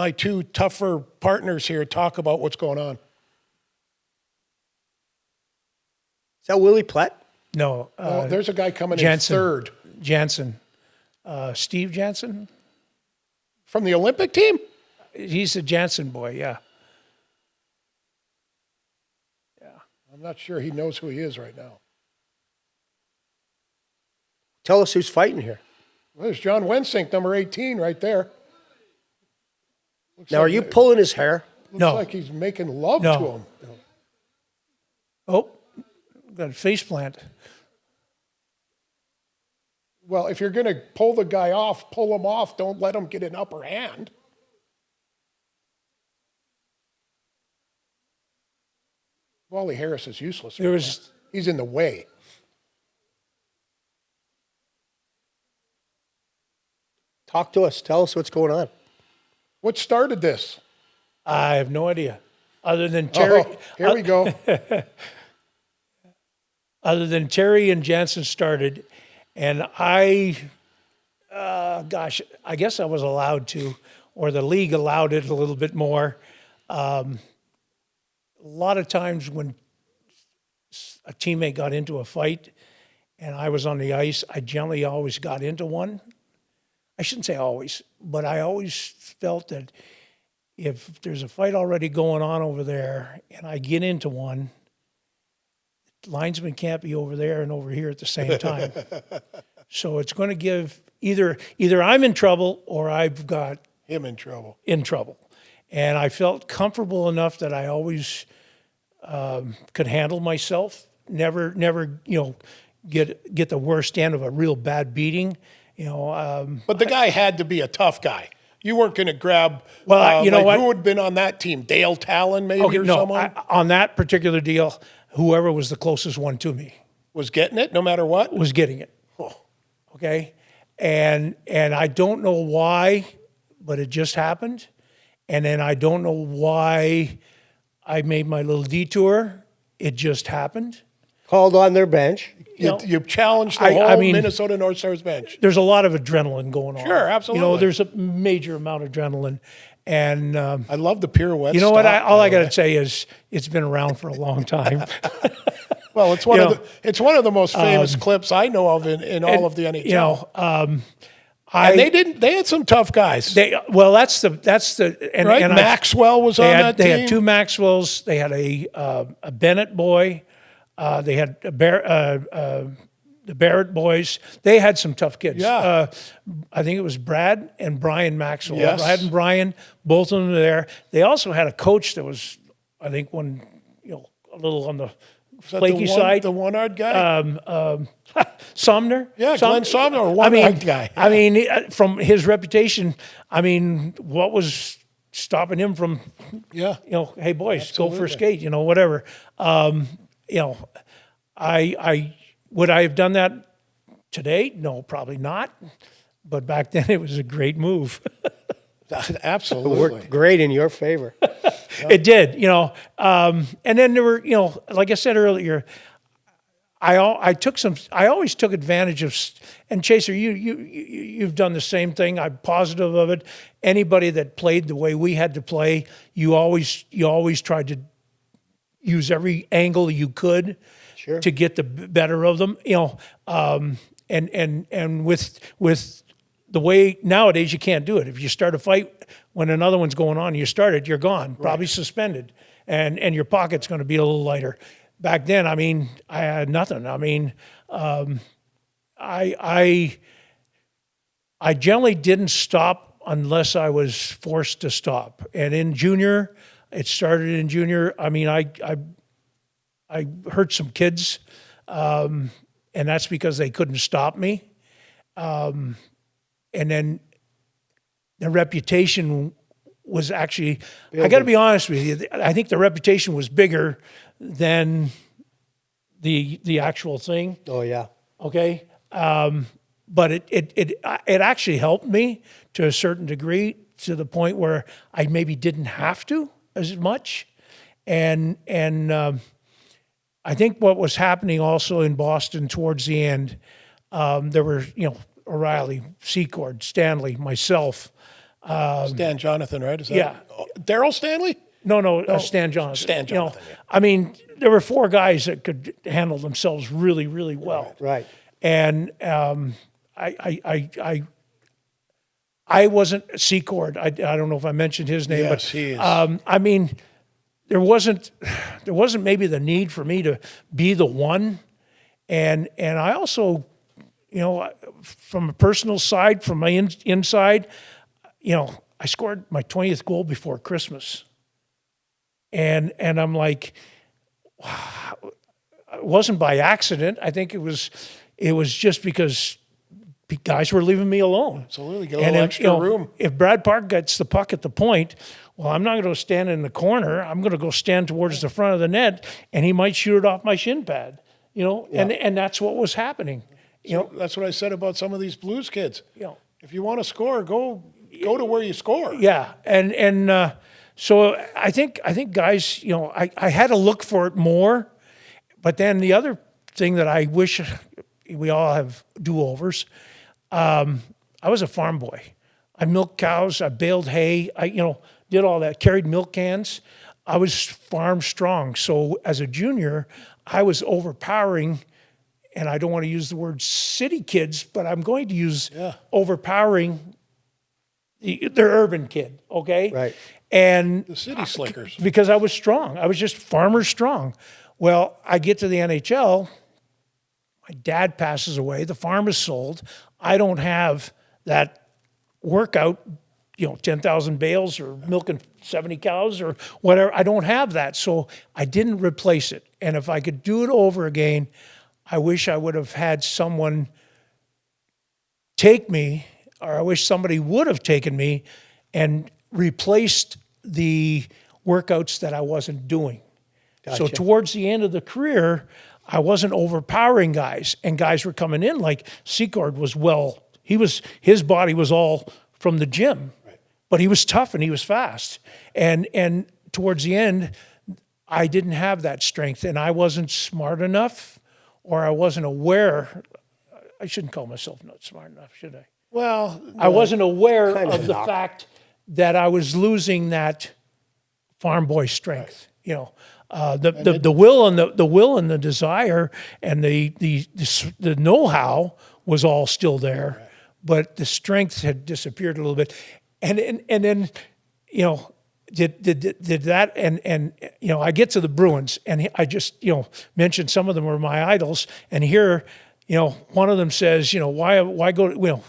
my two tougher partners here talk about what's going on. Is that Willie Platt? No. There's a guy coming Jansen. in third. Jansen. Steve Jansen? From the Olympic team? He's a Jansen boy, yeah. I'm not sure he knows who he is right now. Tell us who's fighting here. Well, there's John Wensink, number 18, right there. Now, are you pulling his hair? Looks like he's making love to him. Oh, got a face plant. Well, if you're going to pull the guy off, pull him off. Don't let him get an upper hand. Wally Harris is useless. He's in the way. Talk to us. Tell us what's going on. What started this? I have no idea. Other than Terry. Here we go. Other than Terry and Jansen started, and I guess I was allowed to, or the league allowed it a little bit more. A lot of times when a teammate got into a fight and I was on the ice, I generally always got into one. I shouldn't say always, but I always felt that if there's a fight already going on over there and I get into one, the linesman can't be over there and over here at the same time. So it's going to give either I'm in trouble or I've got him in trouble. And I felt comfortable enough that I always could handle myself. Never, get the worst end of a real bad beating. But the guy had to be a tough guy. You weren't going to grab. Well, you know what? Who had been on that team? Dale Talon, maybe, or someone on that particular deal. Whoever was the closest one to me was getting it, no matter what. Was getting it. Oh. Okay, and I don't know why, but it just happened. And then I don't know why I made my little detour. It just happened. Called on their bench. You challenged the whole Minnesota North Stars bench. There's a lot of adrenaline going on. Sure, absolutely. There's a major amount of adrenaline. And I love the pirouette. You know what? All I got to say is it's been around for a long time. Well, it's one of the most famous clips I know of in all of the NHL. They had some tough guys. That's the right. And Maxwell was on that team. They had two Maxwells. They had a Bennett boy. They had the Barrett boys. They had some tough kids. Yeah. I think it was Brad and Brian Maxwell. Yes. Brad and Brian, both of them were there. They also had a coach that was, I think, a little on the flaky side. The one-eyed guy? Sumner? Yeah, Glenn Sumner, one-eyed guy. I mean, from his reputation, what was stopping him from, hey, boys, Absolutely. go for a skate, whatever. Would I have done that today? No, probably not. But back then, it was a great move. Absolutely. It worked great in your favor. It did, and then there were, like I said earlier, I always took advantage of, and Chaser, you've done the same thing. I'm positive of it. Anybody that played the way we had to play, you always tried to use every angle you could to get the better of them. And with the way nowadays you can't do it. If you start a fight when another one's going on, you're gone, probably suspended, and your pocket's going to be a little lighter. Back then, I had nothing. I generally didn't stop unless I was forced to stop. And in junior, it started in junior. I hurt some kids, and that's because they couldn't stop me. And then the reputation was actually, I got to be honest with you, I think the reputation was bigger than the actual thing. Oh, yeah. Okay. But it actually helped me to a certain degree, to the point where I maybe didn't have to as much. And I think what was happening also in Boston towards the end, there were, O'Reilly, Secord, Stanley, myself, Stan Jonathan, right? Is that Yeah. Daryl Stanley? No, Stan Jonathan. Stan Jonathan, yeah. I mean, there were 4 guys that could handle themselves really, really well. Right. And I wasn't Secord. I don't know if I mentioned his name, Yes, but he is. I mean, there wasn't maybe the need for me to be the one, and I also, from a personal side, from my inside, I scored my 20th goal before Christmas, and I'm like, wow, it wasn't by accident. I think it was just because guys were leaving me alone. Absolutely, get a little extra room. If Brad Park gets the puck at the point, well, I'm not going to stand in the corner. I'm going to go stand towards the front of the net, and he might shoot it off my shin pad. And that's what was happening. That's what I said about some of these Blues kids. You know, If you want to score, go to where you score. yeah, and so I think guys, I had to look for it more, but then the other thing that I wish we all have do-overs. I was a farm boy. I milked cows. I baled hay. I did all that. Carried milk cans. I was farm strong. So as a junior, I was overpowering. And I don't want to use the word city kids, but I'm going to use overpowering the urban kid, okay? Right. And The city slickers. because I was strong. I was just farmer strong. Well, I get to the NHL. My dad passes away. The farm is sold. I don't have that workout, 10,000 bales or milking 70 cows or whatever. I don't have that. So I didn't replace it. And if I could do it over again, I wish I would have had someone take me, or I wish somebody would have taken me and replaced the workouts that I wasn't doing. So towards the end of the career, I wasn't overpowering guys, and guys were coming in like Secord was his body was all from the gym, but he was tough and he was fast. And towards the end, I didn't have that strength, and I wasn't smart enough, or I wasn't aware. I shouldn't call myself not smart enough, should I? Well, I wasn't aware of the fact that I was losing that farm boy strength. The will and the will and the desire and the know-how was all still there, but the strength had disappeared a little bit. And then did that and I get to the Bruins, and I just mentioned some of them were my idols, and here one of them says why go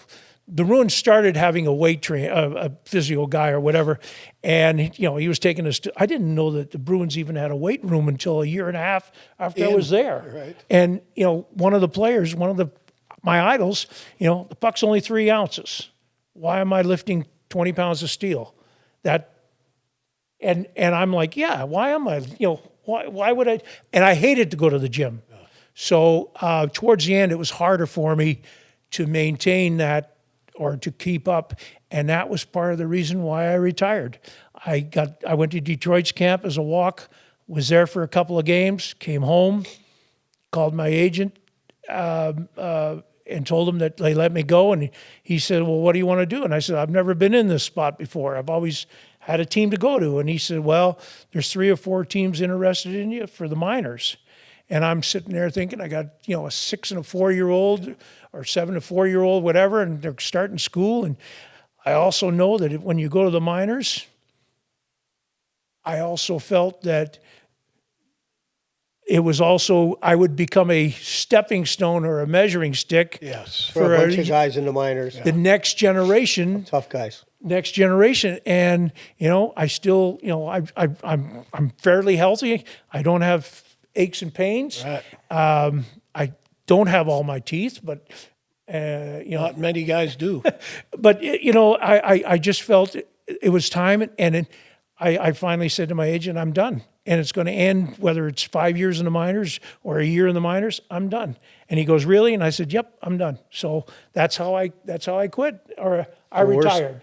the Bruins started having a weight train, a physio guy or whatever, and he was taking us to. I didn't know that the Bruins even had a weight room until a year and a half after I was there. Right. And one of the players, my idols, the puck's only 3 ounces. Why am I lifting 20 pounds of steel? And I'm like, yeah, why am I? Why would I? And I hated to go to the gym. Yeah. So towards the end, it was harder for me to maintain that or to keep up, and that was part of the reason why I retired. I went to Detroit's camp as a walk, was there for a couple of games, came home, called my agent, and told him that they let me go, and he said, well, what do you want to do? And I said, I've never been in this spot before. I've always had a team to go to. And he said, well, there's 3 or 4 teams interested in you for the minors. And I'm sitting there thinking, I got, a 6 and a 4-year-old or 7 and a 4-year-old, whatever, and they're starting school. And I also know that when you go to the minors, I also felt that it was also, I would become a stepping stone or a measuring stick. Yes. For a bunch of guys in the minors. The next generation. Tough guys. Next generation. And, I still, I'm fairly healthy. I don't have aches and pains. Right. I don't have all my teeth, but not many guys do. But I just felt it was time, and I finally said to my agent, I'm done, and it's going to end whether it's 5 years in the minors or a year in the minors. I'm done. And he goes, really? And I said, yep, I'm done. So that's how I quit, or I retired.